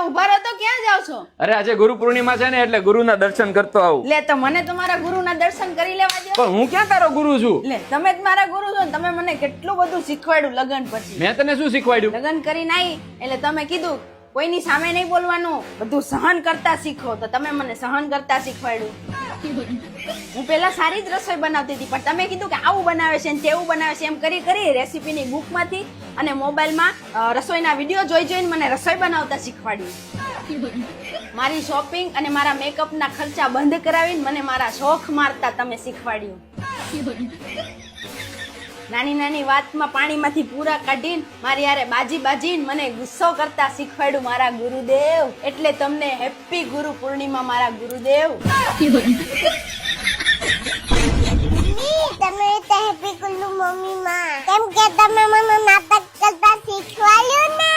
ઉભા રહો તો ક્યાં જાવ છો? અરે આજે ગુરુ પૂર્ણિમા છે ને એટલે ગુરુના દર્શન કરતો આવું. લે તો મને તમારા ગુરુના દર્શન કરી લેવા દો. પણ હું ક્યાં તારો ગુરુ છું? લે તમે જ મારા ગુરુ છો ને, તમે મને કેટલું બધું શીખવાડ્યું લગન પછી. મેં તને શું શીખવાડ્યું? લગન કરીને આવી એટલે તમે કીધું કોઈની સામે નહીં બોલવાનું, બધું સહન કરતા શીખો. તો તમે મને સહન કરતા શીખવાડ્યું. હું પેલા સારી જ રસોઈ બનાવતી હતી, પણ તમે કીધું કે આવું બનાવે છે ને તેવું બનાવે છે, એમ કરી કરી રેસીપીની બુકમાંથી અને મોબાઈલમાં રસોઈના વિડીયો જોઈ જોઈને મને રસોઈ બનાવતા શીખવાડ્યું. મારી શોપિંગ અને મારા મેકઅપના ખર્ચા બંધ કરાવીને મને મારા શોખ મારતા તમે શીખવાડ્યું. નાની નાની વાતમાં પાણીમાંથી પૂરા કાઢીને મારી યારે બાજી બાજીને મને ગુસ્સો કરતા શીખવાડ્યું મારા ગુરુદેવ. એટલે તમને હેપી ગુરુ પૂર્ણિમા મારા ગુરુદેવ. તમે તો હેપી ગુરુ મમ્મી માં, કેમ કે તમે મને નાટક કરતા શીખવાડ્યું ને.